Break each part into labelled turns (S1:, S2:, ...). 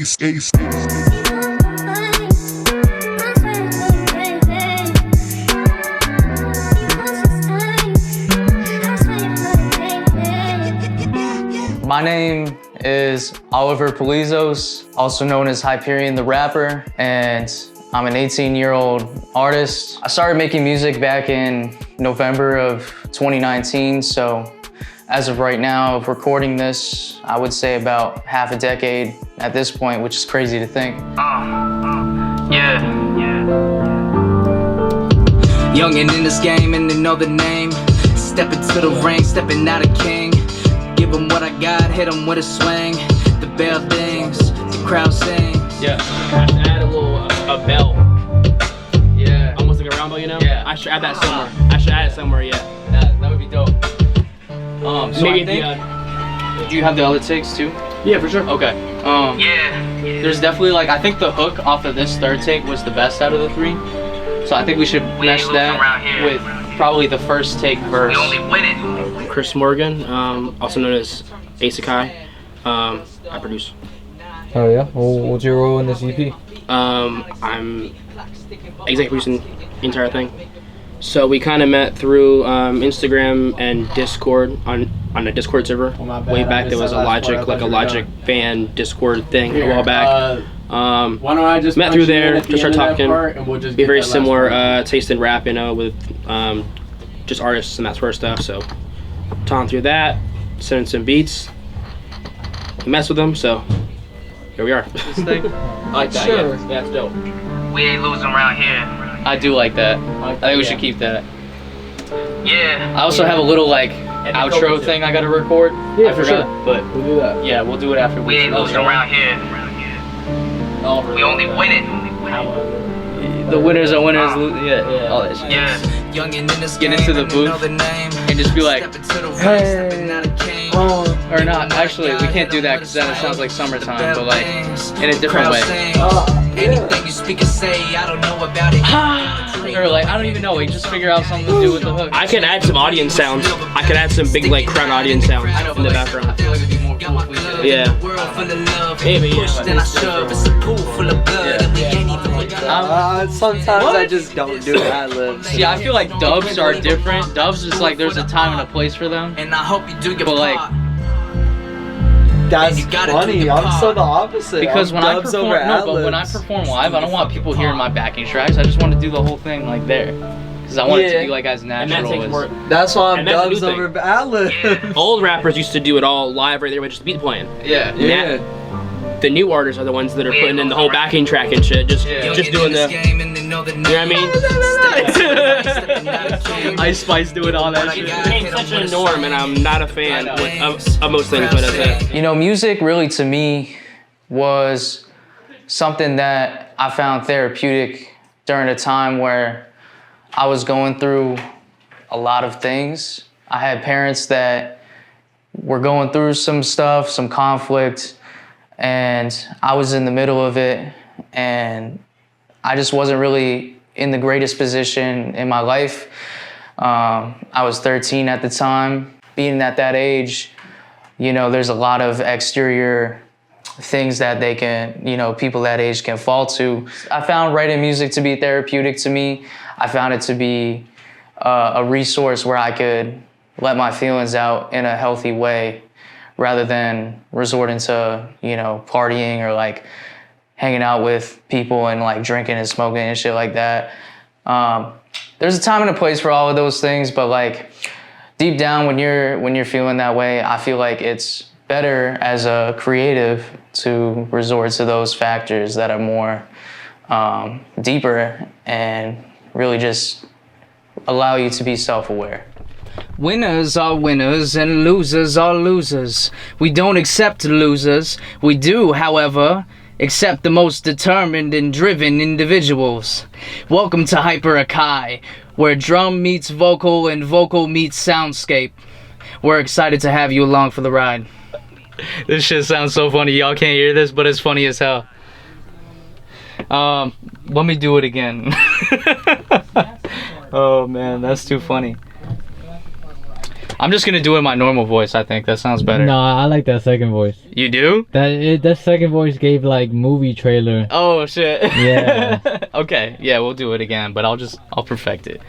S1: My name is Oliver Polizos, also known as Hyperion the rapper, and I'm an 18-year-old artist. I started making music back in November of 2019, so as of right now, of recording this, I would say about half a decade at this point, which is crazy to think.
S2: Yeah. Youngin' in this game and they know the name. Step into the ring, stepping out a king. Give them what I got, hit them with a swing. The bell dings, the crowd sings.
S3: Yeah, I should add a bell.
S1: Yeah.
S3: Almost like a round bell, you know?
S1: Yeah.
S3: I should add that somewhere. I should add it somewhere, yeah.
S1: That would be dope. So
S3: Maybe
S1: I think, do you have the other takes too?
S3: Yeah, for sure.
S1: Okay. There's definitely like, I think the hook off of this third take was the best out of the three. So I think we should mesh that with probably the first take verse.
S3: Chris Morgan, also known as Akai. I produce.
S4: Oh yeah? Well, what's your role in this EP?
S3: I'm executive producing the entire thing. So we kind of met through Instagram and Discord on a Discord server. Way back there was a Logic fan Discord thing a while back.
S5: Why don't I just
S3: met through there
S5: to
S3: start talking.
S5: We'll just
S3: be very similar taste in rap, you know, with just artists and that sort of stuff. So talking through that, sending some beats, we mess with them. So here we are.
S1: This thing? I like that,
S4: Sure.
S1: yeah. That's dope.
S2: We ain't losing around here.
S1: I do like that. I think we should keep that.
S2: Yeah.
S1: I also have a little like outro thing I gotta record.
S4: Yeah,
S1: I
S4: for
S1: forgot,
S4: sure.
S1: but
S4: We'll do that.
S1: yeah, we'll do it after
S2: We ain't losing around here. We only win it.
S1: The winners are winners. Yeah, all that shit.
S2: Yeah.
S1: Get into the booth and just be like,
S2: hey,
S1: or not. Actually, we can't do that because then it sounds like summertime, but like in a different way.
S2: Anything you speak and say, I don't know about it.
S1: Or like, I don't even know. We just figure out something to do with the hook.
S3: I can add some audience sounds. I can add some big like crowd audience sounds in the background.
S1: I feel like it'd be more cool if we did it.
S3: Yeah. Maybe, yeah.
S4: Sometimes I just don't do ad-libs.
S1: See, I feel like dubs are different. Dubs is like there's a time and a place for them.
S2: And I hope you do your
S1: But like,
S2: part.
S4: That's
S2: You gotta
S4: funny.
S2: do your
S4: I'm so
S2: part.
S4: the opposite.
S1: because when I
S4: Dubs
S1: perform,
S4: over
S1: no, but when I
S4: ad-libs.
S1: perform live, I don't want people hearing my backing tracks. I just want to do the whole thing like there, because I want it to
S4: Yeah.
S1: be like as
S3: And that
S1: natural
S3: takes
S1: as.
S3: more.
S4: That's why I'm
S3: And that's the
S4: dubs
S3: new thing.
S4: over ad-libs.
S3: Old rappers used to do it all live right there with just the beat playing.
S1: Yeah.
S4: Yeah.
S3: The new artists are the ones that are putting in the whole backing track and shit. Just doing the. You know what I mean?
S1: Ice Spice doing all that shit.
S3: It became such a norm, and I'm not a fan of most things, but that's it.
S1: You know, music really to me was something that I found therapeutic during a time where I was going through a lot of things. I had parents that were going through some stuff, some conflict, and I was in the middle of it, and I just wasn't really in the greatest position in my life. I was 13 at the time. Being at that age, you know, there's a lot of exterior things that they can, you know, people that age can fall to. I found writing music to be therapeutic to me. I found it to be a resource where I could let my feelings out in a healthy way rather than resorting to, you know, partying or like hanging out with people and like drinking and smoking and shit like that. There's a time and a place for all of those things, but like deep down when you're feeling that way, I feel like it's better as a creative to resort to those factors that are more deeper and really just allow you to be self-aware. Winners are winners and losers are losers. We don't accept losers. We do, however, accept the most determined and driven individuals. Welcome to HyperAkai, where drum meets vocal and vocal meets soundscape. We're excited to have you along for the ride. This shit sounds so funny. Y'all can't hear this, but it's funny as hell. Let me do it again. Oh man, that's too funny. I'm just gonna do it in my normal voice. I think that sounds better.
S5: No, I like that second voice.
S1: You do?
S5: That second voice gave like movie trailer.
S1: Oh shit.
S5: Yeah.
S1: Okay. Yeah, we'll do it again, but I'll perfect it.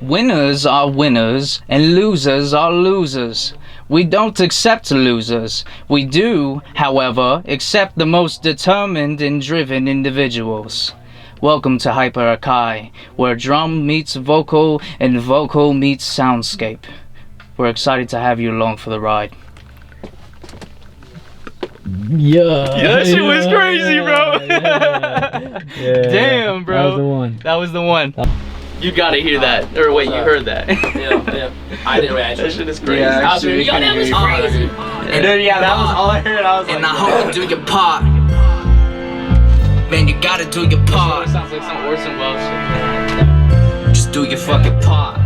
S1: Winners are winners and losers are losers. We don't accept losers. We do, however, accept the most determined and driven individuals. Welcome to HyperAkai, where drum meets vocal and vocal meets soundscape. We're excited to have you along for the ride.
S5: Yeah.
S1: That shit was crazy, bro.
S5: Yeah.
S1: Damn, bro.
S5: That was the one.
S1: That was the one. You gotta hear that. Or wait, you heard that.
S3: Yeah. I didn't react.
S1: That shit is crazy.
S4: Yeah,
S3: I was
S4: actually,
S3: like, yo, that was crazy.
S4: And then yeah, that was all I heard. I was like,
S2: And I hope you do your part. Man, you gotta do your part.
S1: Sounds like some Orson Welles shit.
S2: Just do your fucking part.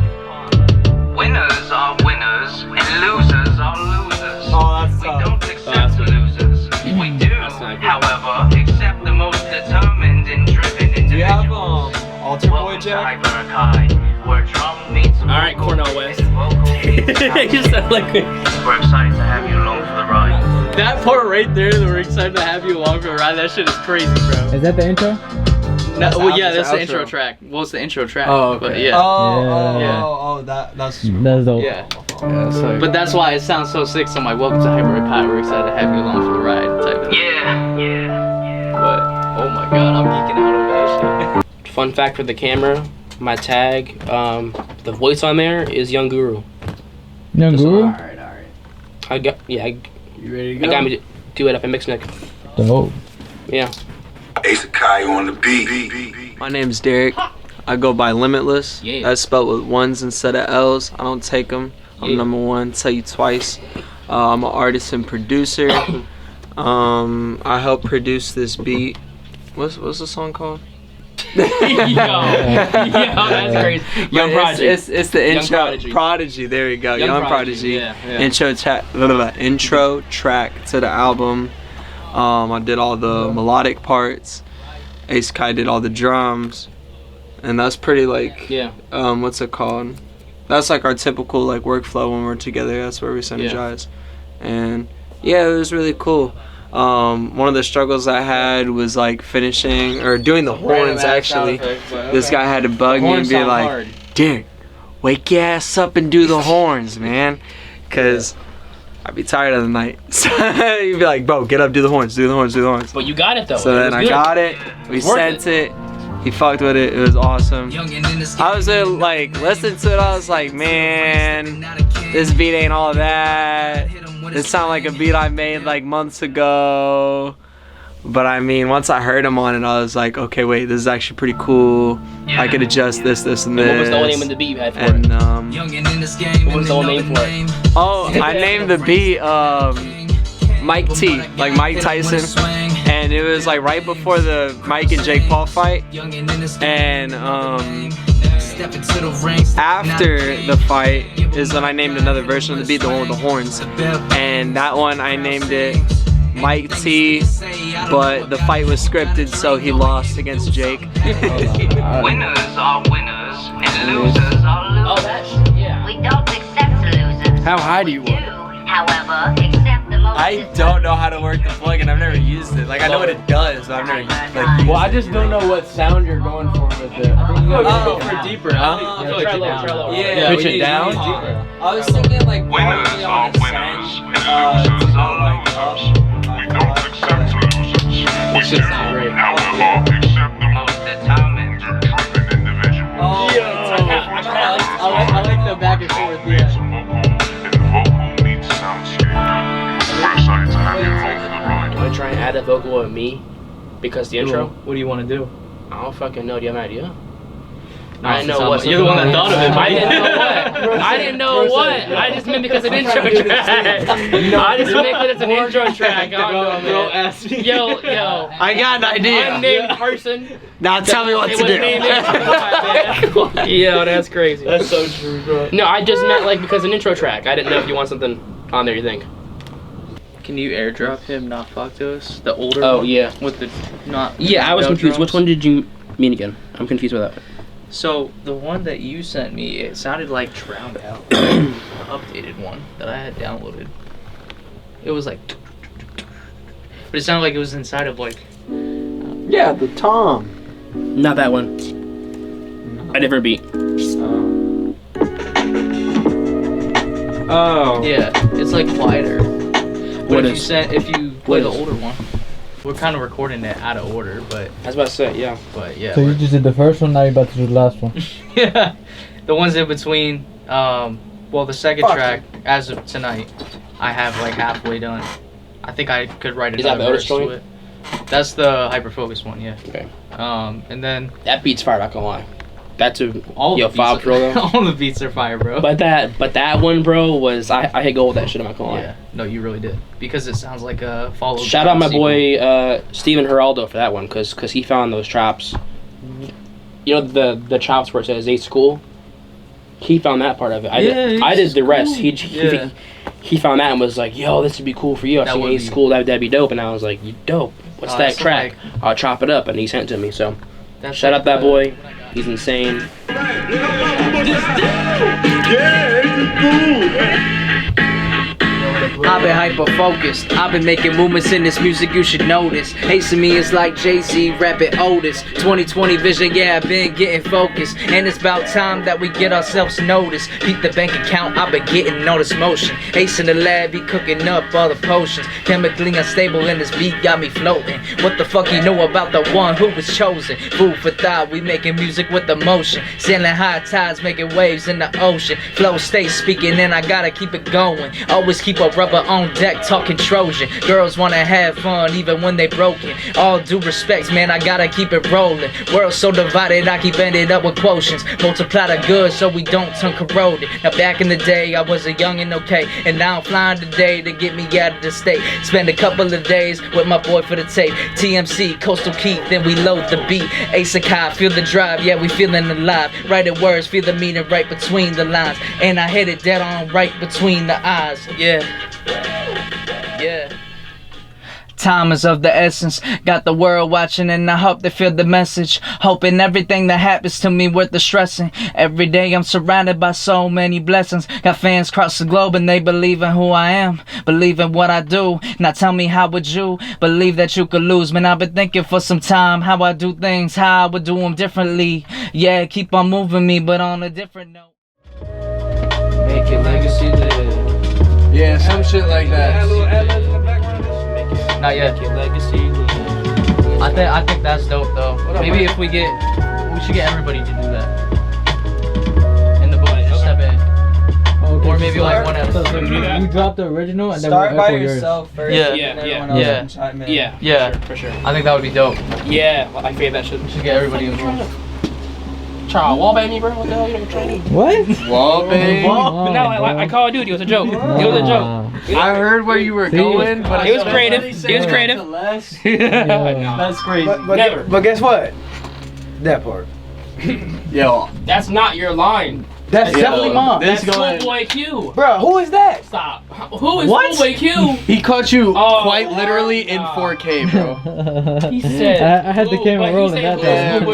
S1: Winners are winners and losers are losers.
S4: Oh, that's
S1: We
S4: tough.
S1: don't accept losers. We do, however, accept the most determined and driven
S4: Do you have
S1: individuals.
S4: Alter Boy
S1: Welcome to
S4: Jack?
S1: HyperAkai, where drum meets vocal.
S3: Alright, Cornell West.
S1: and vocal meets
S3: You sound like
S1: soundscape. We're excited to have you along for the ride.
S3: that part right there. That we're excited to have you along for a ride. That shit is crazy, bro.
S5: Is that the intro?
S3: No, well, yeah,
S4: That's
S3: that's the
S4: the
S3: intro
S4: outro.
S3: track. Well, it's the intro track.
S4: Oh, okay.
S3: But yeah.
S1: Yeah.
S4: Oh, that's
S5: That's dope.
S3: Yeah.
S1: So,
S3: But that's why it sounds so sick. So I'm like, welcome to HyperAkai. We're excited to have you along for the ride. Type of.
S1: yeah.
S3: But oh my god, I'm geeking out over that shit. Fun fact for the camera, my tag, the voice on there is Young Guru.
S5: Young Guru?
S4: Alright.
S3: I got
S4: You ready to
S3: I
S4: go?
S3: got me to do it up in Mixnick.
S5: Dope.
S3: Yeah.
S6: Akai on the beat.
S4: My name's Derek. I go by Limitless.
S3: Yeah.
S4: That's spelled with ones instead of L's. I don't take them. I'm
S3: Yeah.
S4: #1. Tell you twice. I'm an artist and producer. I helped produce this beat. What's the song called?
S3: yo, that's crazy. Young
S4: But
S3: Prodigy.
S4: It's the
S3: Young
S4: intro.
S3: Prodigy.
S4: Prodigy. There you go. Young Prodigy.
S3: Yeah.
S4: Intro track to the album. I did all the melodic parts. Ace Kai did all the drums, and that's pretty like
S3: Yeah.
S4: what's it called? That's like our typical like workflow when we're together. That's where we synergize, and yeah, it was really cool. One of the struggles I had was like finishing or doing the horns. Actually, this guy had to bug me and be like, "Dude, wake your ass up and do the horns, man," because I'd be tired of the night. So he'd be like, "Bro, get up, do the horns, do the horns, do the horns."
S3: But you got it though.
S4: So then I got it. We
S3: It's worth
S4: sent it. He fucked with it. It was awesome.
S2: Young and in this
S4: I was there, like, listening to it. I was like, man, this beat ain't all that. It sounded like a beat I made like months ago. But I mean, once I heard him on it, I was like, okay, wait, this is actually pretty cool. I could adjust this, and this.
S3: What was the whole name of the beat you had for
S4: And
S3: it?
S2: young and in this game.
S3: What was the whole name for it?
S4: oh, I named the beat Mike T, like Mike Tyson. And it was like right before the Mike and Jake Paul fight. And after the fight is when I named another version of the beat, the one with the horns. And that one I named it Mike T, but the fight was scripted, so he lost against Jake.
S1: Winners are winners and losers are losers.
S3: Oh, that shit, yeah.
S7: We don't accept losers.
S3: How high do you
S7: We
S3: want
S7: do,
S3: it?
S7: however, accept the most.
S4: I don't know how to work the plug, and I've never used it. Like I know what it does, but I've never like.
S5: Well, I just don't know what sound you're going for with it. I think you gotta
S4: Oh.
S5: go for
S3: deeper, huh?
S5: Yeah,
S3: Try
S5: pitch it
S3: low,
S5: down.
S3: try low.
S4: Yeah,
S5: Pitch it down.
S4: I was thinking like
S6: Winners
S4: probably
S6: are
S4: on the
S6: winners
S4: sand,
S6: and losers are
S4: like,
S6: losers. We don't accept losers. We
S3: shit
S6: do,
S3: sound great.
S6: however, accept the most
S1: Most determined.
S6: driven individuals.
S3: I like the back and forth, yeah.
S6: And vocal meets soundscape. We're excited to have you along for the ride.
S3: Do I try and add a vocal of me? Because the intro?
S5: What do you want to do?
S3: I don't fucking know. Do you have an idea?
S5: No,
S3: I didn't know
S5: since
S3: what.
S5: you're the one that
S3: thought of it. I didn't know what. I didn't know what. I just meant because of intro track. I just meant because it's an intro track. I don't know, man. Yo.
S4: I got an idea.
S3: Unnamed person.
S4: Now tell me what
S3: It
S4: to
S3: was
S4: do.
S3: named intro. Yo, that's crazy.
S5: That's so true, bro.
S3: No, I just meant like because an intro track. I didn't know if you want something on there. You think?
S1: Can you airdrop him Not Fuck to us? The older
S3: Oh
S1: one?
S3: yeah.
S1: With the not.
S3: Yeah, I was
S1: no
S3: confused.
S1: drums?
S3: Which one did you mean again? I'm confused with that.
S1: So the one that you sent me, it sounded like Drowned Out, the updated one that I had downloaded. It was like, but it sounded like it was inside of like.
S4: Yeah, the tom.
S3: Not that one. A different beat.
S4: Oh.
S1: Yeah, it's like quieter. But if you play the
S3: is?
S1: older one, we're kind of recording it out of order, but
S3: I was about to say, yeah.
S5: So you just did the first one, now you're about to do the last one.
S1: yeah, the ones in between. Well, the second track, as of tonight, I have like halfway done. I think I could write
S3: Is that
S1: another
S3: the
S1: verse to
S3: joint?
S1: it. That's the hyper-focused one, yeah.
S3: Okay.
S1: And then
S3: That beat's fire, not gonna lie. That's a
S1: all
S3: yo
S1: the
S3: Fab
S1: beats,
S3: pro though.
S1: all the beats are fire, bro.
S3: But that one, bro, was I hit gold with that shit. I'm not gonna lie.
S1: Yeah, no, you really did, because it sounds like a follow.
S3: Shout out my boy Steven Geraldo for that one, cause he found those chops. You know the chops where it says 8 school. He found that part of it. I did the rest. He found that and was like, "Yo, this would be cool for you." I
S1: That
S3: seen
S1: would
S3: 8
S1: be-
S3: school. That'd be dope. And I was like, "You dope? What's that
S1: that's
S3: track?
S1: like-
S3: I'll chop it up." And he sent it to me. So
S1: That's
S3: shout
S1: like
S3: out that
S1: the-
S3: boy. He's insane.
S2: I've been hyper-focused. I've been making movements in this music you should notice. Hating me is like Jay-Z rapping Otis. 2020 vision, yeah, I've been getting focused. And it's about time that we get ourselves noticed. Beat the bank account, I've been getting all this motion. Ace in the lab, be cooking up all the potions. Chemically unstable and this beat got me floating. What the fuck you know about the one who was chosen? Food for thought, we making music with emotion. Sailing high tides, making waves in the ocean. Flow stays speaking and I gotta keep it going. Always keep a rubber on deck talking Trojan. Girls wanna have fun even when they broken. All due respect, man, I gotta keep it rolling. World so divided, I keep ending up with quotients. Multiply the good so we don't turn corroded. Now back in the day, I was a young and okay, and now I'm flying today to get me out of the state. Spend a couple of days with my boy for the tape. TMC, Coastal Keith, then we load the beat. Ace Akai, feel the drive, yeah, we feeling alive. Writing words, feel the meaning right between the lines. And I hit it dead on right between the eyes, yeah. Yeah. Time is of the essence. Got the world watching and I hope they feel the message. Hoping everything that happens to me worth the stressing. Every day I'm surrounded by so many blessings. Got fans across the globe and they believe in who I am. Believe in what I do. Now tell me, how would you believe that you could lose? Man, I've been thinking for some time how I do things, how I would do them differently. Yeah, keep on moving me, but on a different note.
S1: Make your legacy live.
S5: Yeah, some shit like that.
S1: Not yet. I think that's dope though. Maybe if we should get everybody to do that. In the booth, just step in.
S5: Okay,
S1: Or maybe like one at a
S5: so
S1: time.
S5: you drop the original and then
S4: Start
S5: we'll
S4: by
S5: echo yours.
S4: yourself first.
S1: Yeah.
S4: and then
S3: Yeah,
S4: everyone else
S1: yeah.
S4: can chime in.
S3: Yeah.
S1: Yeah.
S3: For sure.
S1: I think that would be dope.
S3: Yeah, I figured that shit.
S1: We should get everybody involved.
S3: Try wall bang me, bro. What the hell you don't try to do?
S5: What?
S4: Wallbang.
S3: But no, I Call of Duty. It was a joke. It was a joke.
S5: I
S4: heard where you were
S5: going,
S4: but
S3: It was creative. It was creative.
S4: That's crazy.
S3: Never.
S5: But guess what? That part.
S4: Yo,
S3: That's not your line.
S5: That's definitely mine.
S3: That's Schoolboy Q.
S5: Bro, who is that?
S3: Stop. Who is
S5: What?
S3: Schoolboy Q?
S4: he caught you
S3: Oh,
S4: quite literally in 4K, bro.
S3: He said.
S5: I had the camera rolling that
S3: time.
S5: time.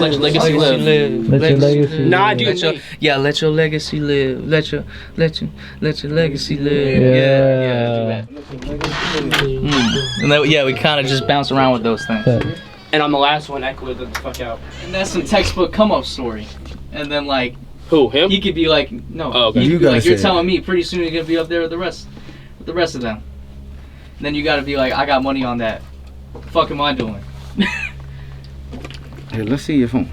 S3: Let your legacy live.
S5: Let your legacy.
S3: Nah, dude.
S1: Let your legacy live. Let your legacy live.
S5: Yeah.
S1: And then, yeah, we kind of just bounce around with those things.
S3: And on the last one, Echo it the fuck out.
S1: And that's some textbook come up story. And then like
S3: Who? Him?
S1: he could be like, no,
S3: Oh, okay.
S1: he could
S5: You
S1: be
S5: gotta
S1: like,
S5: say
S1: you're
S5: it.
S1: telling me pretty soon you're gonna be up there with the rest of them. And then you gotta be like, I got money on that. What the fuck am I doing?
S8: Here, let's see your phone.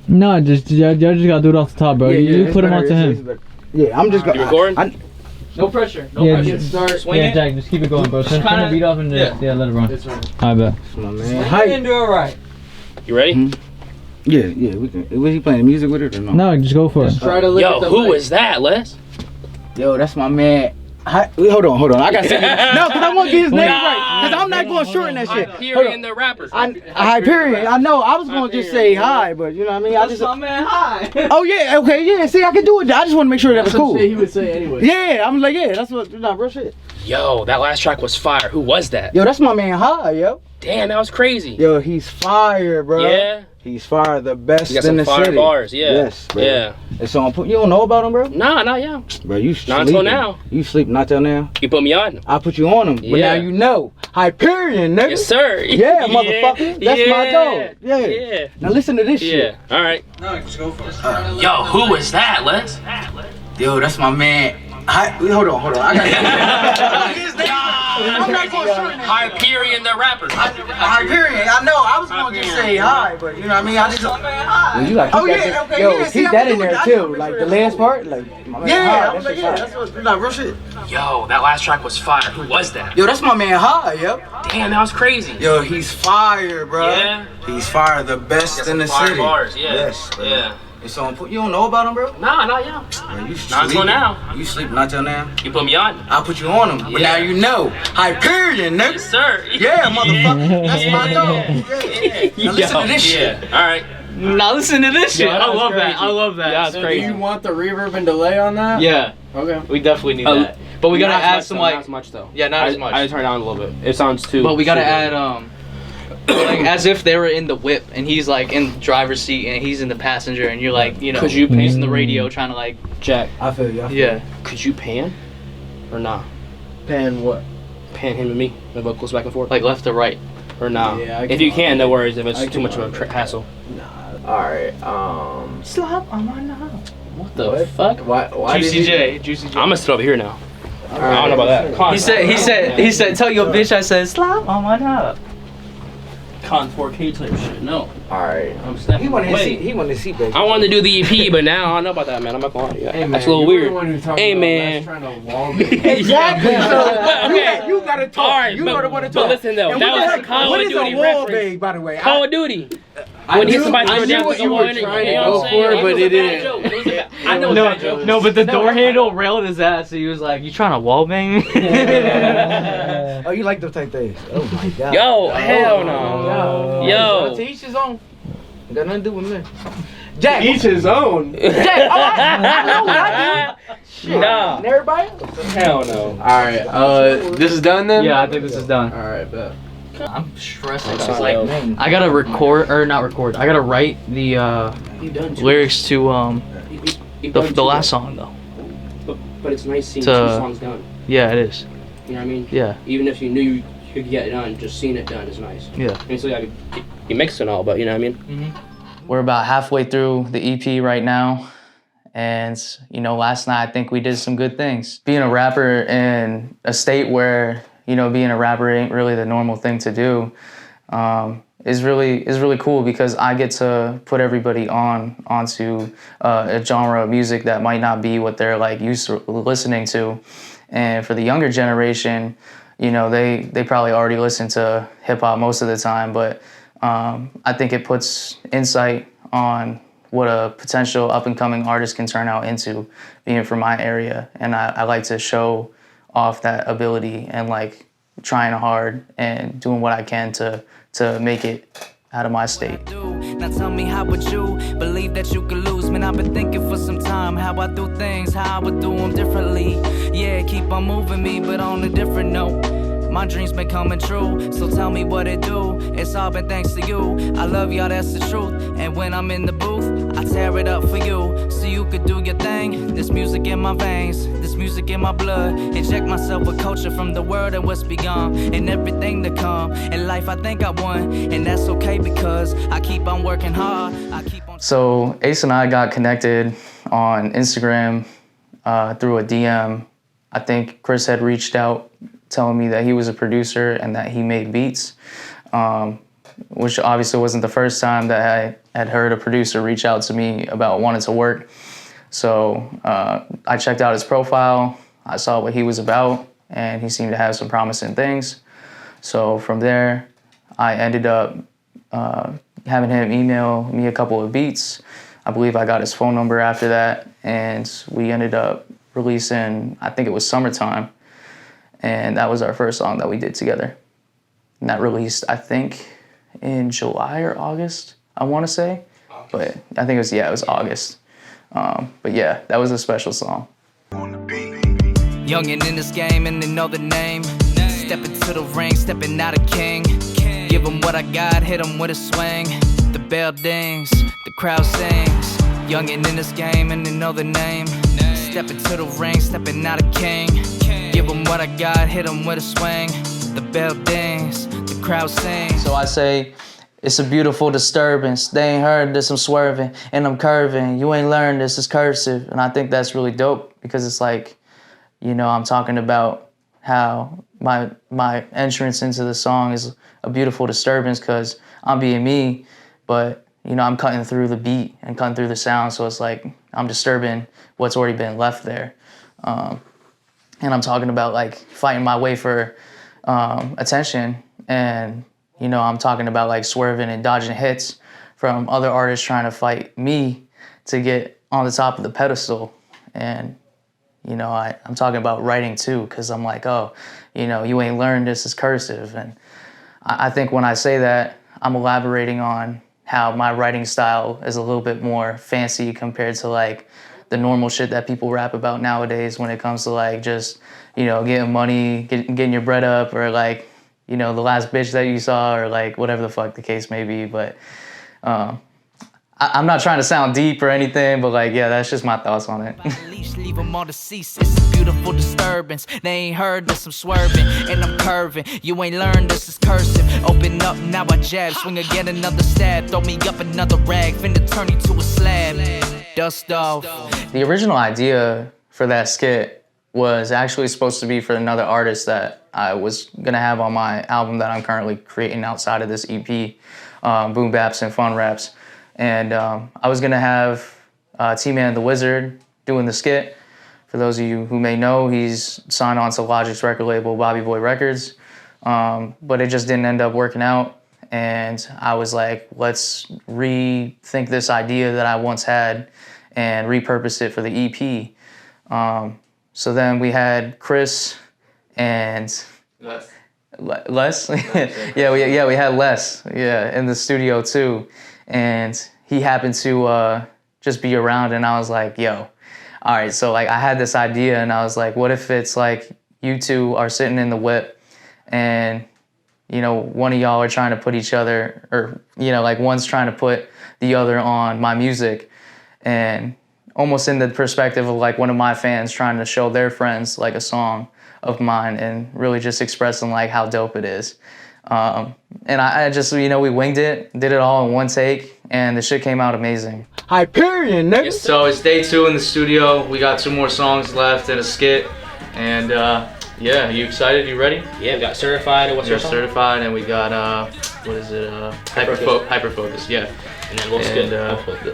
S5: No, y'all just gotta do it off the top, bro. You put them onto him.
S8: Yeah, I'm just
S3: You
S8: gonna.
S3: recording?
S1: No pressure. No
S5: Yeah,
S1: pressure.
S5: just
S1: Start swing
S5: Yeah,
S1: it.
S5: Jack, just keep it going, bro. Turn
S1: kinda-
S5: the beat off and just, yeah, let it run.
S1: That's right.
S5: I bet.
S8: My man.
S4: I didn't do it right.
S3: You ready?
S8: Mhm. Yeah, we can. Was he playing music with it or no?
S5: No, just go for it.
S1: Try to look
S3: Yo,
S1: at the
S3: who
S1: mic.
S3: is that, Les?
S8: Yo, that's my man. Hold on. I gotta say no, cause I want to get his name right. Cause I'm not going to shorten that shit.
S3: Hyperion the rapper.
S8: Hyperion. I know. I was going to just say hi, but you know what I mean. I just.
S1: my man, hi.
S8: Oh yeah. Okay. Yeah. See, I can do it. I just want to make sure that was cool.
S5: he would say anyway.
S8: Yeah. I'm like, yeah. That's what. Nah, real shit.
S3: Yo, that last track was fire. Who was that?
S8: Yo, that's my man. Hi, yo.
S3: Damn, that was crazy.
S8: Yo, he's fire, bro.
S3: Yeah.
S8: He's fire, the best
S3: You got
S8: in
S3: some
S8: the
S3: fire
S8: city.
S3: bars, yeah.
S8: Yes, bro.
S3: Yeah.
S8: And so you don't know about him, bro?
S3: Nah, not yeah.
S8: Bro, you
S3: Not
S8: sleeping.
S3: until now.
S8: You sleep not till now.
S3: You put me on.
S8: I put you on him, but now
S3: Yeah.
S8: you know. Hyperion, nigga.
S3: Yes, sir.
S8: Yeah, motherfucker. That's my dog. Yeah.
S3: Yeah.
S8: Now listen to this shit.
S3: Yeah. All right.
S9: No, just go for it.
S2: Yo, who is that, Les?
S8: Yo, that's my man. Hold on. I got I'm not going to shoot him.
S2: Hyperion the rapper.
S8: Hyperion, I know. I was going to just say hi, but you know what I mean? I just. Well, you like,
S9: okay,
S8: yo,
S9: yeah, see,
S8: keep
S9: I
S8: that
S9: do
S8: in there
S9: that.
S8: too. Like the last part, like. My man,
S9: Yeah,
S8: hi,
S9: that's what, like, real shit.
S2: Yo, that last track was fire. Who was that?
S8: Yo, that's my man, hi, yo.
S2: Damn, that was crazy.
S8: Yo, he's fire, bro.
S2: Yeah?
S8: He's fire, the best
S2: Got
S8: in the
S2: some fire
S8: city.
S2: bars, yeah.
S8: Yes, bro.
S2: Yeah.
S8: And so you don't know about him, bro?
S2: Nah, not yeah.
S8: Bro, you
S2: Not until
S8: sleep.
S2: now.
S8: You sleep not till now.
S2: You put me on.
S8: I put you on him, but
S2: Yeah.
S8: now you know. Hyperion, nigga.
S2: Yes, sir.
S8: Yeah, motherfucker. That's my dog. Yeah. Now listen to this shit.
S2: Yeah. All right.
S1: Now listen to this shit.
S3: Yeah,
S1: I love
S3: that's
S1: that. I
S3: crazy.
S1: love that.
S3: Yeah, that's crazy.
S9: want the reverb and delay on that?
S1: Yeah,
S9: Okay.
S1: we definitely need that. But we gotta
S3: Not as
S1: add
S3: much,
S1: some
S3: though,
S1: like,
S3: not as much though.
S1: yeah, not as much.
S3: I turn it down a little bit. It sounds too.
S1: but we gotta
S3: super.
S1: add like as if they were in the whip and he's like in the driver's seat and he's in the passenger and you're like, you know,
S3: Could you
S1: using the radio trying to like,
S3: Jack.
S8: I feel you.
S1: yeah.
S3: Could you pan, or nah?
S9: Pan what?
S3: Pan him and me, the vocals back and forth,
S1: Like left to right.
S3: or nah?
S9: Yeah, I
S3: if
S9: can-
S3: you can, no worries. If it's
S9: I
S3: too
S9: can
S3: much of a
S9: monitor.
S3: hassle.
S9: Alright,
S1: Slap on my knob. What the
S9: What?
S1: fuck?
S9: why
S1: Juicy J. Juicy J.
S3: I'm gonna sit over here now. I don't know about that. Con,
S1: He said, tell your bitch I said slap on my knob.
S3: Con 4K type shit. No,
S9: Alright.
S3: I'm stepping
S8: He wanted to
S3: away.
S8: see. He wanted to see, baby.
S3: I wanted to do the EP, but now I don't know about that, man. I'm not gonna lie to you.
S9: Hey, man,
S3: That's a little
S9: you were the
S3: weird.
S9: one who talked
S3: Hey,
S9: about
S3: man.
S9: Les trying to wall me.
S8: Exactly.
S3: Okay.
S8: You gotta talk.
S3: All right,
S8: you
S3: but-
S8: know the one to
S3: but
S8: talk.
S3: listen, though,
S8: And
S3: that
S8: what
S3: was
S8: the
S3: a
S8: heck-
S3: Call
S8: what
S3: of
S8: is
S3: Duty
S8: a wall
S3: reference.
S8: bag, by the way?
S3: Call of Duty.
S8: I
S3: When
S8: knew-
S3: somebody
S8: I
S3: throw
S8: knew
S3: down
S8: what
S3: the
S8: you
S3: wall,
S8: were trying to
S3: you know
S8: go
S3: what I'm saying?
S8: for, but it
S3: was a bad
S8: didn't.
S3: joke. It was a bad- I know it's a bad joke.
S1: No, but the door handle railed his ass. So he was like, "You trying to wall bang?"
S8: Oh, you like those type things? Oh my god.
S3: Yo, hell no. Yo.
S8: To each his own. Got nothing to do with me. Jack.
S9: Each his own.
S8: Jack. Oh, I know what I do.
S3: Nah.
S8: And everybody else.
S3: Hell no.
S9: Alright, this is done then?
S1: Yeah, I think this is done.
S9: Alright, bet.
S1: I'm stressing.
S3: That's
S1: It's
S3: not
S1: like
S3: dope.
S1: I gotta record or not record. I gotta write the
S3: You done too.
S1: lyrics to
S3: You
S1: the
S3: done too,
S1: last song though.
S3: But it's nice seeing
S1: To-
S3: 2 songs done.
S1: Yeah, it is.
S3: You know what I mean?
S1: Yeah,
S3: Even if you knew you could get it done, just seeing it done is nice.
S1: yeah.
S3: I mean, so yeah, you mix and all, but you know what I mean?
S1: We're about halfway through the EP right now. And, you know, last night I think we did some good things. Being a rapper in a state where, you know, being a rapper ain't really the normal thing to do is really cool because I get to put everybody onto a genre of music that might not be what they're like used to listening to. And for the younger generation, you know, they probably already listen to hip hop most of the time, but I think it puts insight on what a potential up-and-coming artist can turn out into, being from my area. And I like to show off that ability and like trying hard and doing what I can to make it out of my state.
S10: Now tell me, how would you believe that you could lose? Man, I've been thinking for some time how I do things, how I would do them differently. Yeah, keep on moving me, but on a different note. My dreams been coming true, so tell me what it do. It's all been thanks to you. I love y'all, that's the truth. And when I'm in the booth, I tear it up for you, so you could do your thing. This music in my veins, this music in my blood. Inject myself with culture from the world and what's beyond, and everything to come. In life I think I won, and that's okay because I keep on working hard. I keep on.
S1: So Ace and I got connected on Instagram through a DM. I think Chris had reached out telling me that he was a producer and that he made beats, which obviously wasn't the first time that I had heard a producer reach out to me about wanting to work. So I checked out his profile, I saw what he was about, and he seemed to have some promising things. So from there, I ended up having him email me a couple of beats. I believe I got his phone number after that, and we ended up releasing, I think it was Summertime, and that was our first song that we did together. And that released, I think, in July or August, I want to say. But I think it was August. But yeah, that was a special song.
S10: Youngin' in this game and they know the name. Step into the ring, stepping out a king. Give 'em what I got, hit 'em with a swing. The bell dings, the crowd sings. Youngin' in this game and they know the name. Step into the ring, stepping out a king. Give them what I got, hit them with a swing. The bell dings, the crowd sings.
S1: So I say, it's a beautiful disturbance. They ain't heard this, I'm swerving and I'm curving. You ain't learned this, is cursive. And I think that's really dope because it's like, you know, I'm talking about how my entrance into the song is a beautiful disturbance because I'm being me, but you know, I'm cutting through the beat and cutting through the sound, so it's like I'm disturbing what's already been left there. And I'm talking about like fighting my way for attention, and you know, I'm talking about like swerving and dodging hits from other artists trying to fight me to get on the top of the pedestal. And you know, I'm talking about writing too, because I'm like, oh, you know, you ain't learned this, is cursive. And I think when I say that, I'm elaborating on how my writing style is a little bit more fancy compared to like the normal shit that people rap about nowadays when it comes to like just, you know, getting money, getting your bread up, or like, you know, the last bitch that you saw, or like whatever the fuck the case may be. But I'm not trying to sound deep or anything, but like, yeah, that's just my thoughts on it.
S10: Leave them all deceased, it's a beautiful disturbance. They ain't heard this, I'm swerving and I'm curving. You ain't learned this, is cursive. Open up, now I jab, swing again, another stab. Throw me up another rag, finna turn you to a slab. Dust off.
S1: The original idea for that skit was actually supposed to be for another artist that I was gonna have on my album that I'm currently creating outside of this EP, Boom Baps and Fun Raps. And I was gonna have T-Man the Wizard doing the skit. For those of you who may know, he's signed on to Logic's record label, Bobby Boy Records. But it just didn't end up working out. And I was like, let's rethink this idea that I once had and repurpose it for the EP. So then we had Chris and Les? Yeah, we had Les, in the studio too. And he happened to just be around, and I was like, yo, all right, so like I had this idea, and I was like, what if it's like you two are sitting in the whip and, you know, one of y'all are trying to put each other, or, you know, like one's trying to put the other on my music, and almost in the perspective of like one of my fans trying to show their friends like a song of mine and really just expressing like how dope it is. And I just, you know, we winged it, did it all in one take, and the shit came out amazing.
S8: Hyperion, nigga.
S1: So it's day 2 in the studio. We got 2 more songs left and a skit. And yeah, you excited? You ready?
S3: Yeah, we got Certified. What's your song?
S1: Certified, and we got, what is it? HyperFocused, yeah.
S3: And then a little skit.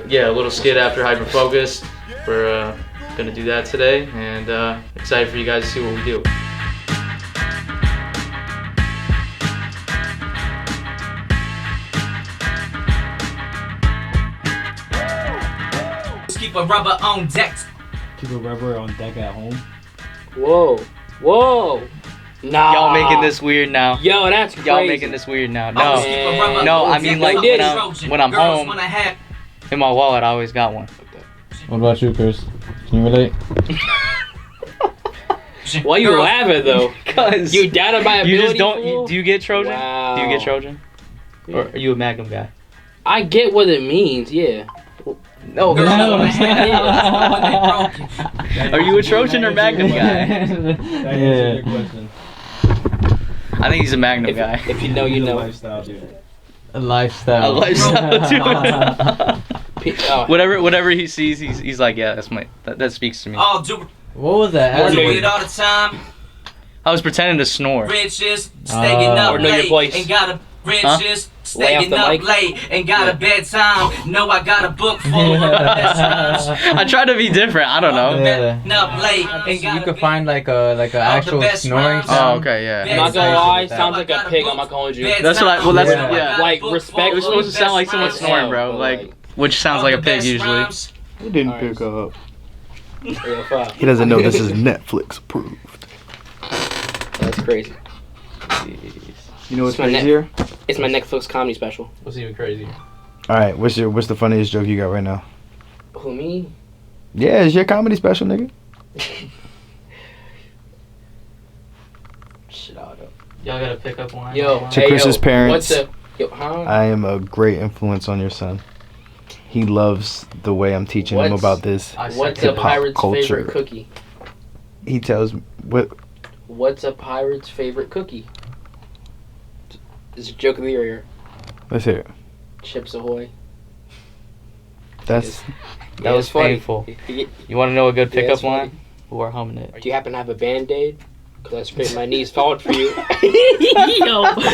S1: Yeah, a little skit after HyperFocused. We're gonna do that today, and excited for you guys to see what we do.
S10: Keep a rubber on deck.
S5: Keep a rubber on deck at home.
S3: Whoa. Nah.
S1: Y'all making this weird now.
S3: Yo, that's crazy.
S1: Y'all making this weird now.
S3: Oh,
S1: No, I mean like when I'm home, in my wallet I always got one.
S5: What about you, Chris? Can you relate?
S3: Why you laughing though?
S1: Cause
S3: you doubted my ability.
S1: You just don't. Do you get Trojan?
S3: Wow.
S1: Do you get Trojan? Yeah. Or are you a Magnum guy?
S3: I get what it means. Yeah.
S1: No. Are you a Trojan or Magnum guy?
S5: Yeah. Question.
S1: I think he's a Magnum guy.
S3: If you know, you know.
S5: A lifestyle.
S1: A lifestyle, dude. Whatever he sees, he's like, yeah, that speaks to me.
S10: Oh, dude.
S5: What was that?
S10: Do it all the time.
S1: I was pretending to snore.
S10: Riches, staying up late, ain't got a riches. Staying up late, ain't got a bedtime. No, I got a book full of best rhymes.
S1: I try to be different. I don't know.
S10: Up late, ain't got
S5: you could find like a actual snoring sound.
S1: Oh, okay, yeah.
S3: I'm not gonna lie, sounds like a pig. I'm not gonna hold you.
S1: That's what I. Well, that's yeah.
S3: Like respect.
S1: It was supposed to sound like someone snoring, bro. Like, which sounds like a pig usually.
S9: He didn't pick up.
S11: He doesn't know this is Netflix approved.
S3: That's crazy.
S11: You know what's crazier?
S3: It's my Netflix comedy special.
S1: What's even crazier?
S11: All right, what's the funniest joke you got right now?
S3: Who, me?
S11: Yeah, it's your comedy special, nigga.
S1: Shoutout. Y'all gotta pick up one.
S3: Yo,
S11: to Chris's parents. I am a great influence on your son. He loves the way I'm teaching him about this.
S3: What's a pirate's
S11: culture.
S3: favorite cookie?
S11: He tells me what.
S3: What's a pirate's favorite cookie? It's a joke of the year.
S11: Let's hear it.
S3: Chips Ahoy.
S1: That was painful. You want to know a good pickup line? Who are humming it?
S3: Do you happen to have a Band-Aid? Because I scraped my knees falling for you. yo, what?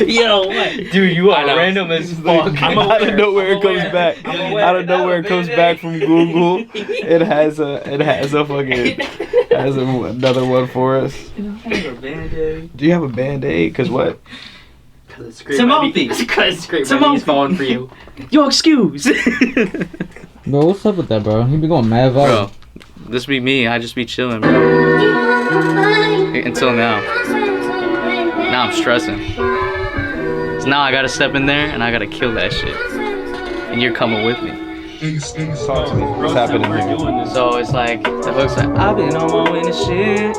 S1: Dude, you are random as fuck.
S11: Out of nowhere it comes back. Out of nowhere it comes back from Google. It has another one for us. Do you have a Band-Aid? Cause what?
S3: Timothy. Because I scraped my knees falling for you.
S1: Yo, excuse.
S5: Bro, what's up with that, bro? He be going mad viral.
S1: Bro, this be me. I just be chilling, bro. Until now. Now I'm stressing. So now I gotta step in there and I gotta kill that shit. And you're coming with me.
S11: Talk to me. What's happening here?
S1: So it's like, the hook's like, I've been on my way to shit.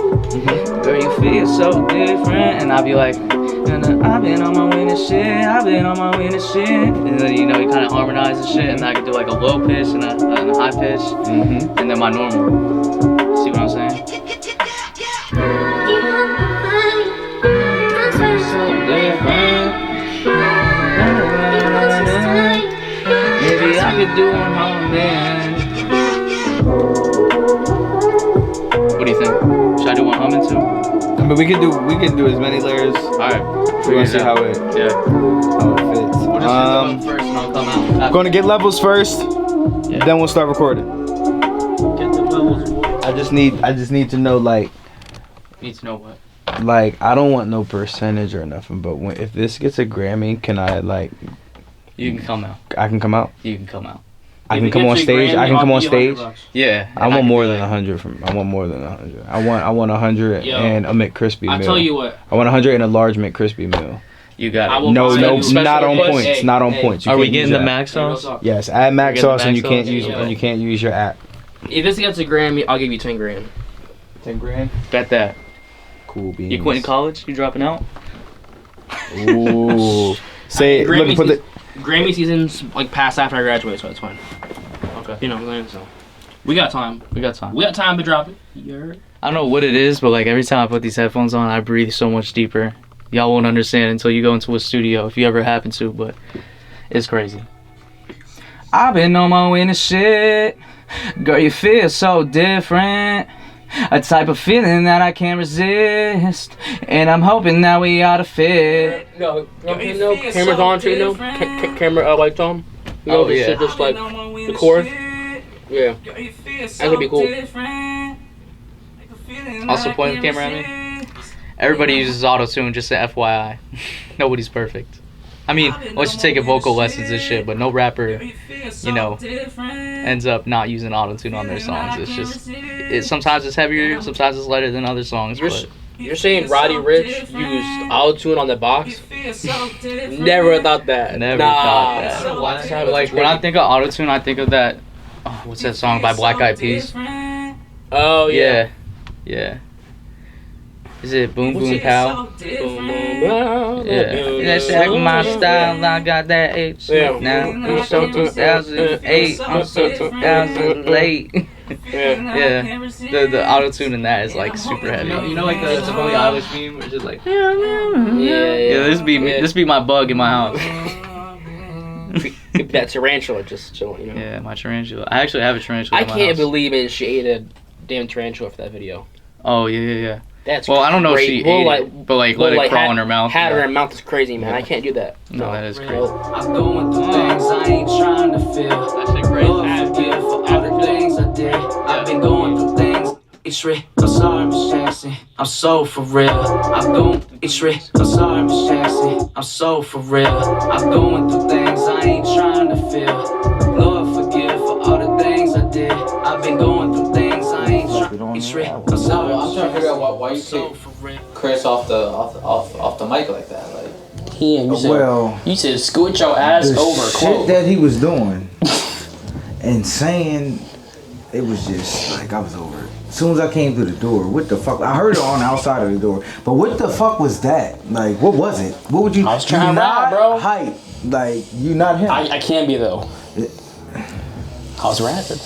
S1: Girl, you feel so different. And I'll be like, I've been on my way to shit. I've been on my way to shit. And then, you know, you kind of harmonize the shit. And I can do like a low pitch and a high pitch. And then my normal. See what I'm saying? So different. Maybe I could do one home, man. What do you think? Should I do one humming too?
S11: I mean, we can do as many layers.
S1: Alright.
S11: We're gonna see how it fits.
S1: We'll just do the hum first and I'll come out.
S11: Gonna get levels first, then we'll start recording.
S1: Get the levels.
S11: I just need to know like.
S1: Need to know what?
S11: Like, I don't want no percentage or nothing, but if this gets a Grammy, can I like?
S1: You can come out.
S11: I can come out.
S1: You can come out.
S11: I can come on stage. I can come on stage.
S1: Yeah.
S11: I want more than 100 from. I want more than 100. I want 100 and a McCrispy meal.
S3: I tell you what.
S11: I want 100 and a large McCrispy meal.
S1: You got it.
S11: No, not on points. Not on points.
S1: Are we getting the mac sauce?
S11: Yes, add mac sauce, and you can't use your app.
S3: If this gets a Grammy, I'll give you 10 grand.
S11: 10 grand.
S1: Bet that.
S11: Cool beans.
S1: You quitting college? You dropping out?
S11: Ooh. Say look, put the
S3: Grammy season's like past after I graduate, so it's fine.
S1: Okay.
S3: You know what I'm saying? So we got time.
S1: We got time.
S3: We got time to drop it. Yeah.
S1: I don't know what it is, but like every time I put these headphones on, I breathe so much deeper. Y'all won't understand until you go into a studio, if you ever happen to, but it's crazy. I've been on my way to shit. Girl, you feel so different. A type of feeling that I can't resist. And I'm hoping that we ought to fit.
S3: No, camera's on too, no? Camera lights on? You know,
S1: yeah.
S3: Just like the chorus? Yeah. That could be cool.
S1: Also point the camera at me. Everybody uses auto-tune, just an FYI. Nobody's perfect. I mean, unless you take vocal lessons and shit, but no rapper, you know, ends up not using auto-tune on their songs. It's just, sometimes it's heavier, sometimes it's lighter than other songs.
S3: You're saying Roddy Ricch used auto-tune on the box? Never thought that.
S1: Never thought that. Like, when I think of auto-tune, I think of that, what's that song by Black Eyed Peas?
S3: Oh, yeah.
S1: Yeah. Is it Boom Boom Pow? Yeah. That's like my style, I got that H.
S3: Yeah.
S1: Now, I'm so 2008, I'm so 2008. Yeah. The auto-tune in that is like super heavy. You know like the Billie Eilish meme where it's just like, yeah, this be my bug in my house.
S3: That tarantula just chilling, you know?
S1: Yeah, my tarantula. I actually have a tarantula
S3: I
S1: in my
S3: can't
S1: house.
S3: believe it. She ate a damn tarantula for that video.
S1: Oh, yeah.
S3: That's
S1: well, I don't know if she ate
S3: like,
S1: it, but like let it crawl in her mouth.
S3: Had her in her mouth is crazy, man. I can't do that.
S1: No, that is crazy.
S10: I'm going through things I ain't trying to feel.
S1: That's a great
S10: forgive for all the things I did. I've been going through things. It's real. I'm sorry, Miss Jackson. I'm so for real. I'm going. It's real. I'm sorry, Miss Jackson. I'm so for real. I'm going through things I ain't trying to feel. Lord, forgive for all the things I did. I've been going through things I ain't trying. It's real. I'm sorry.
S12: I'm trying to figure out why you kicked Chris off the mic like that. Like you said scoot your ass
S8: the
S12: over.
S8: Shit
S12: Quote.
S8: that he was doing and saying, it was just like I was over it. As soon as I came through the door, what the fuck? I heard it on the outside of the door, but what the fuck was that? Like, what was it? What would you?
S12: I was trying to rap, bro.
S8: Hype Like you not him.
S12: I can be though. I was rapping.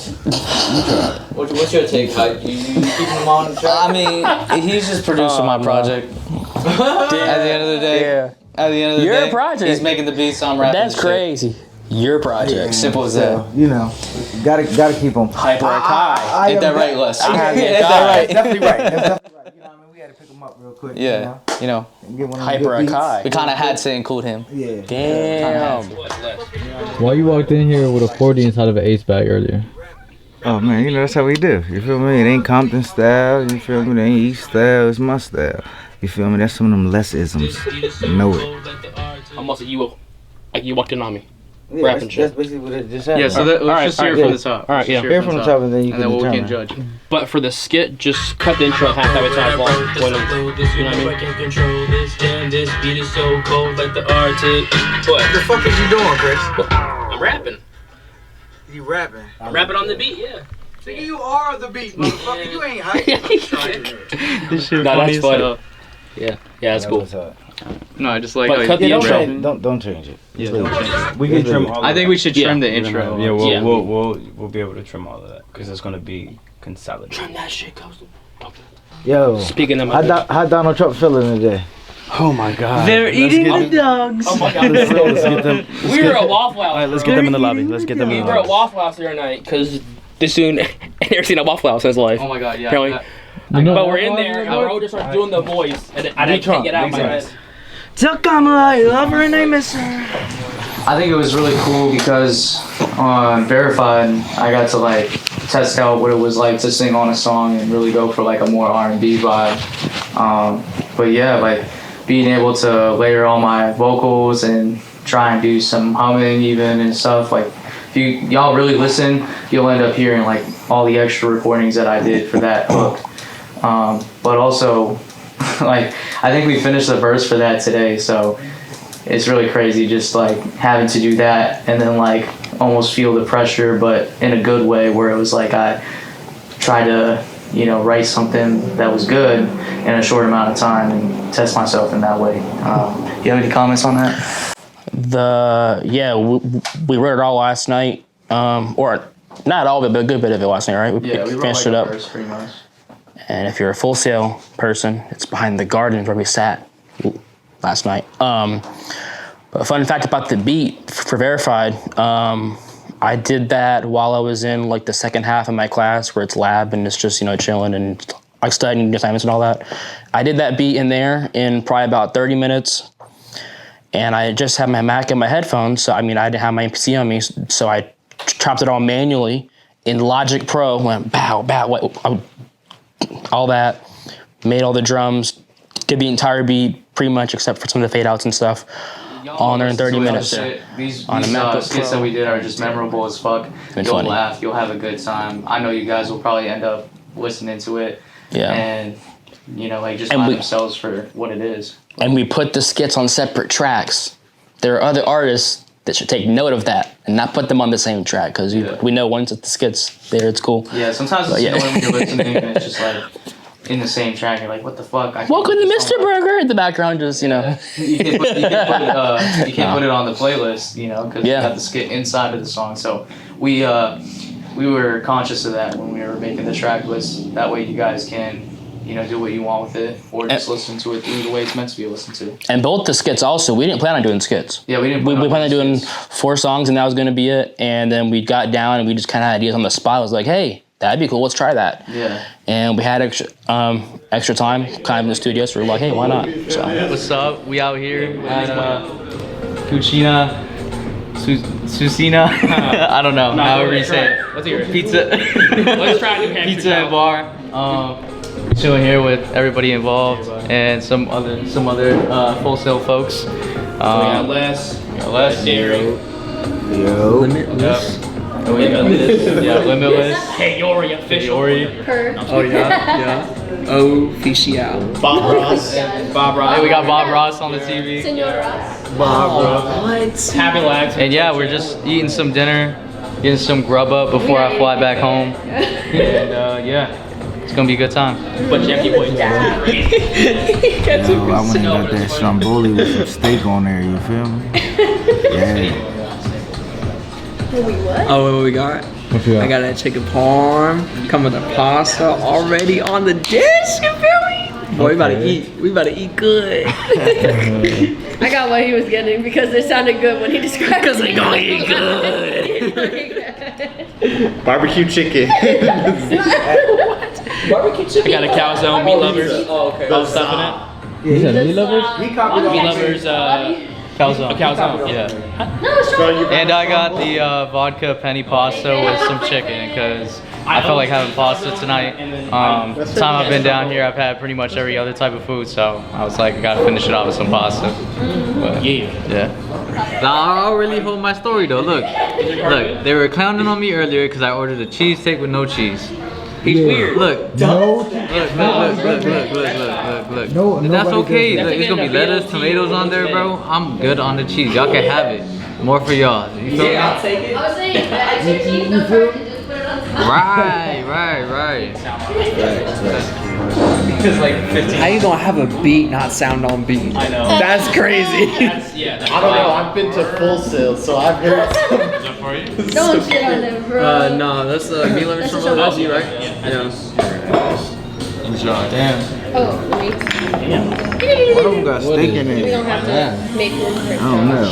S1: What's your take? How you keeping him on track? I mean, he's just producing my project. At the end of the day, At the end of the day,
S12: your project.
S1: He's making the beats. I'm rapping.
S12: That's crazy. Your project.
S1: Simple as that.
S8: You know, gotta keep him.
S1: HyperAkai. Ain't that right, Les?
S8: Ain't that right? Definitely right. That's definitely right. You know what I mean? We had to pick him up real quick.
S1: Yeah. You know.
S8: Get one of them good beats.
S12: HyperAkai.
S1: We kind of had to include him.
S8: Yeah.
S12: Damn.
S5: Why you walked in here with a 40 inside of an ace bag earlier?
S8: Oh man, you know that's how we do. You feel me? It ain't Compton style. You feel me? It ain't East style. It's my style. You feel me? That's some of them less isms. You know it.
S3: Almost like you walked in on me.
S8: Yeah,
S3: Rapping shit.
S8: that's basically what it just happened.
S3: Yeah, so let's just hear it from the top. All right, yeah.
S8: Hear from the top and then you can
S3: we
S8: determine.
S3: can judge. But for the skit, just cut the intro half that time long. You know what I mean?
S13: Control this, damn, this beat is so cold like the Arctic. What
S8: the fuck is you doing, Chris?
S13: I'm rapping.
S8: You rapping?
S13: I'm rapping on the beat, yeah.
S8: Nigga, you are the beat, motherfucker. You ain't hype.
S3: This shit
S13: that's
S3: funny.
S13: Yeah, that's cool.
S3: No, I just like.
S13: But cut the intro.
S8: Don't change it.
S9: Yeah,
S8: Please.
S9: we can trim all.
S3: I think we should trim the intro.
S9: Yeah, we'll be able to trim all of that because it's gonna be consolidated.
S13: Trim that shit, goes.
S8: Yo.
S3: Speaking of
S8: how Donald Trump feeling today?
S9: Oh my God.
S2: They're eating the dogs.
S13: Oh my God.
S9: Let's get them.
S13: We were at Waffle House.
S9: All right, let's get them in the lobby. Let's get them in
S13: We
S9: the
S13: were at
S9: lobby.
S13: Waffle House the other night because this dude never seen a Waffle House in his life.
S1: Oh my God, yeah.
S13: Apparently. But we're in there, and bro just starts doing the voice, and I can't get out of my head.
S2: Tuck on my lover and I miss her.
S1: I think it was really cool because on Verified, I got to like test out what it was like to sing on a song and really go for like a more R&B vibe. But yeah, like being able to layer all my vocals and try and do some humming even and stuff. Like if y'all really listen, you'll end up hearing like all the extra recordings that I did for that hook. But also, like I think we finished the verse for that today, so it's really crazy just like having to do that and then like almost feel the pressure, but in a good way, where it was like I tried to, you know, write something that was good in a short amount of time and test myself in that way. You have any comments on that?
S12: We wrote it all last night, or not all of it, but a good bit of it last night, right?
S1: Yeah, we
S12: finished
S1: wrote
S12: it
S1: like
S12: up.
S1: a verse pretty much.
S12: And if you're a Full Sail person, it's behind the garden where we sat last night. But a fun fact about the beat for Verified, I did that while I was in like the second half of my class where it's lab and it's just, you know, chilling and like studying assignments and all that. I did that beat in there in probably about 30 minutes. And I just had my Mac and my headphones. So, I mean, I didn't have my PC on me. So I chopped it all manually in Logic Pro, went bow, bow, all that, made all the drums, did the entire beat pretty much except for some of the fade outs and stuff. All in there in 30 minutes.
S1: These
S12: MacBook
S1: skits that we did are just memorable as fuck.
S12: Been
S1: You'll
S12: funny.
S1: laugh, you'll have a good time. I know you guys will probably end up listening to it.
S12: Yeah.
S1: And, you know, like just
S12: And
S1: by
S12: we-
S1: themselves for what it is.
S12: And we put the skits on separate tracks. There are other artists that should take note of that and not put them on the same track because we know once it's the skits there, it's cool.
S1: Yeah, sometimes it's annoying when you're listening and it's just like in the same track. You're like, what the fuck?
S12: Welcome to Mr. Burger in the background, just, you know.
S1: You can't put it on the playlist, you know, because you got the skit inside of the song. So we were conscious of that when we were making the track list. That way you guys can, you know, do what you want with it or just listen to it through the way it's meant to be listened to.
S12: And both the skits also, we didn't plan on doing skits.
S1: Yeah, we didn't
S12: We planned on doing 4 songs and that was going to be it. And then we got down and we just kind of had ideas on the spot. I was like, hey, that'd be cool. Let's try that.
S1: Yeah.
S12: And we had extra time kind of in the studio, so we were like, hey, why not? So.
S2: What's up? We out here at Cucina, Susina. I don't know. However you say it.
S13: Let's hear it.
S2: Pizza.
S13: Let's try New Hampshire.
S2: Pizza and bar. Chilling here with everybody involved and some other Full Sail folks.
S13: We got Les. Derek.
S8: Yo.
S2: Limitless. Limitless.
S13: Hey, Yori official.
S2: Oh yeah. Official.
S13: Bob Ross.
S2: Hey, we got Bob Ross on the TV.
S14: Senor Ross.
S2: What?
S13: Happy Lags.
S2: And yeah, we're just eating some dinner, getting some grub up before I fly back home. And
S1: It's gonna be a good time.
S13: But empty boy.
S8: Yo, I went and got that stromboli with some steak on there, you feel me? Yeah.
S4: Oh, what we got?
S5: What you got?
S4: I got that chicken parm. Come with the pasta already on the dish. You feel me? Boy, we about to eat. We about to eat good.
S14: I got what he was getting because it sounded good when he described it.
S4: Because they gonna eat good.
S11: Barbecue chicken.
S13: Barbecue chicken. I got a calzone, meat lovers.
S11: Oh, okay.
S13: All stuff in it.
S5: You said meat lovers?
S13: Meat lovers,
S1: Calzone.
S13: a calzone.
S1: Yeah. And I got the vodka penny pasta with some chicken because I felt like having pasta tonight. The time I've been down here, I've had pretty much every other type of food, so I was like, I gotta finish it off with some pasta. But, yeah.
S15: I'll really hold my story though. Look, they were clowning on me earlier because I ordered a cheesesteak with no cheese. He's weird. Look. Look. No, that's okay. Look, it's gonna be lettuce, tomatoes on there, bro. I'm good on the cheese. Y'all can have it. More for y'all. You feel me?
S14: I'll take it. I was saying, extra cheese, no first, and just put it on top.
S15: Right.
S13: Because like 15.
S4: How you gonna have a beat not sound on beat?
S13: I know.
S4: That's crazy.
S13: That's
S11: I don't know. I've been to Full Sail, so I've heard.
S14: Don't shit on them, bro.
S4: No, that's meat lovers from LSU, right? Yeah.
S8: Damn.
S14: Oh, me.
S8: One of them got steak in
S14: We
S8: it.
S14: don't have to make room for it.
S8: I don't know.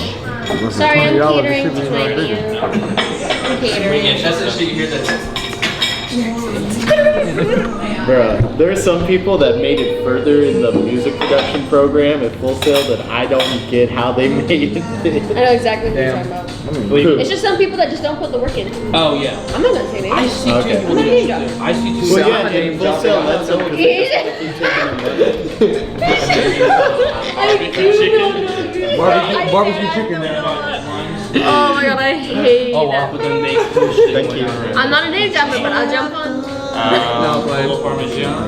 S14: Sorry, I'm
S8: $20,
S14: catering
S8: this shit was
S14: tonight.
S8: not bigger.
S14: I'm catering.
S13: That's the shit you hear that.
S11: Bruh, there are some people that made it further in the music production program at Full Sail that I don't get how they made it.
S14: I know exactly what you're talking about. It's just some people that just don't put the work in.
S13: Oh yeah.
S14: I'm not gonna say names.
S13: I see
S11: Okay.
S13: two.
S14: I'm not name drop.
S13: I see two.
S11: Well, yeah, and Full Sail lets them because they just keep taking their money.
S8: Barbecue chicken there.
S14: Oh my god, I hate
S13: Oh,
S14: that.
S13: but then they push it.
S11: Thank you.
S14: I'm not a name dropper, but I'll jump on.
S13: Little Parmesan.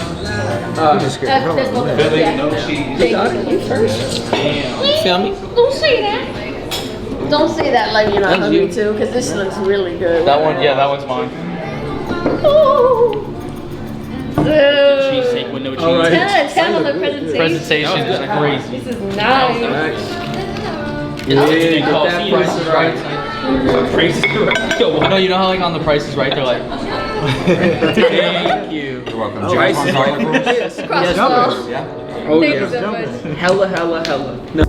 S14: That's both of them. Yeah.
S13: No cheese.
S14: Thank you first.
S4: Feel me?
S14: Don't say that. Don't say that like you're not hungry too, because this looks really good.
S1: That one's mine.
S14: Oh.
S13: Cheesesteak with no cheese.
S14: 10 on the presentation.
S1: Presentation is crazy.
S14: This is nice.
S13: They call
S1: that Price is Right.
S13: Price is Right. Yo,
S1: No, you know how like on the Price is Right, they're like,
S13: thank you.
S8: You're welcome.
S14: Crosswalk.
S4: Oh
S14: Thank
S4: yeah.
S14: you so much.
S4: Hella. No.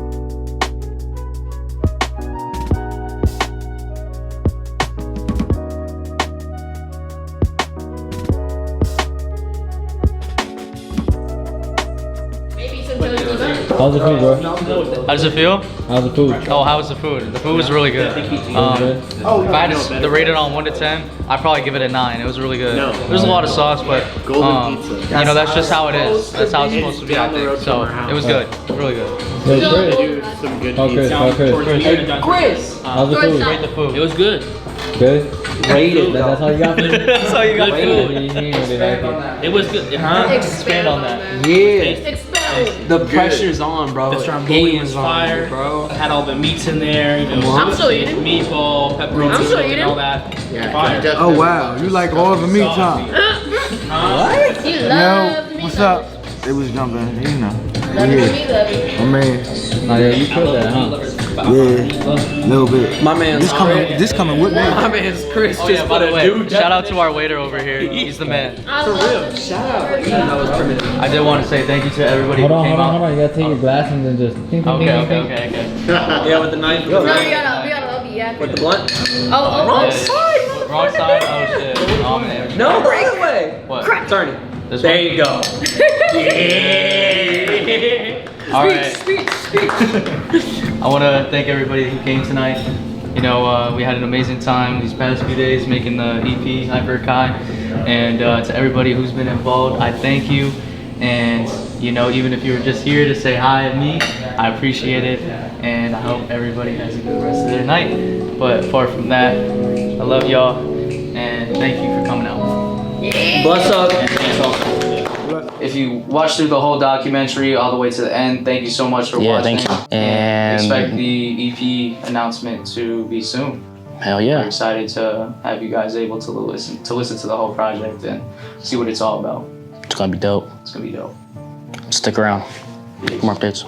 S5: How's the food, bro?
S1: how does it feel?
S5: How's the food?
S1: Oh, how was the food? The food was really good. If I had to rate it on 1 to 10, I'd probably give it a 9. It was really good. There's a lot of sauce, but you know, that's just how it is. That's how it's supposed to be, I think. So it was good. Really good.
S5: Hey,
S11: They
S5: Chris.
S11: do some good
S5: Oh, Chris.
S11: pizza.
S14: Chris.
S5: How's the food?
S1: Rate the food.
S13: It was good.
S5: Good? Rated. That's all you got for me?
S1: That's all you got.
S5: He ain't really like it.
S13: It was good. Huh?
S14: Expand on that.
S4: Yeah.
S14: Expound.
S4: The pressure's on, bro.
S13: The stromboli was fire,
S4: bro.
S13: Had all the meats in there. You know,
S14: I'm still eating.
S13: Meatball, pepperoni,
S14: I'm still
S13: and
S14: eating.
S13: all that. Fire.
S8: Oh wow, you like all the meat, huh?
S14: What? You love me.
S8: What's up? It was jumping, you know.
S14: Love me, love me.
S8: I mean,
S5: Oh, yeah, you put that, huh?
S8: yeah, little bit.
S4: My man's
S8: This coming with me.
S4: My man's Chris
S1: Oh
S4: just
S1: yeah, by
S4: put
S1: the
S4: a
S1: way,
S4: dude.
S1: shout out to our waiter over here. He's the man.
S14: I love it.
S4: Shout out. That was primitive.
S1: I did want to say thank you to everybody
S5: Hold
S1: who
S5: on,
S1: came
S5: hold
S1: out.
S5: on. You gotta take your glass and then just... Ding, ding, ding, ding, ding.
S1: Okay.
S4: Yeah, with the knife.
S14: No, we gotta be happy.
S4: With the blunt.
S14: Oh,
S1: Wrong
S14: side.
S1: Wrong side? Oh shit. Oh man.
S4: No, the other way.
S1: What?
S4: Turn it.
S1: This
S4: There
S1: one?
S4: you go. Yeah.
S1: All right.
S14: Speech.
S1: I want to thank everybody who came tonight. You know, we had an amazing time these past few days making the EP, HyperAkai. And to everybody who's been involved, I thank you. And, you know, even if you were just here to say hi at me, I appreciate it. And I hope everybody has a good rest of their night. But apart from that, I love y'all. And thank you for coming out.
S4: Bless up.
S1: If you watched through the whole documentary all the way to the end, thank you so much for watching.
S12: Thank you.
S1: And expect
S12: And
S1: the EP announcement to be soon.
S12: hell
S1: We're
S12: yeah.
S1: excited to have you guys able to listen to the whole project and see what it's all about.
S12: It's gonna be dope.
S3: It's gonna be dope.
S12: Stick around. More updates.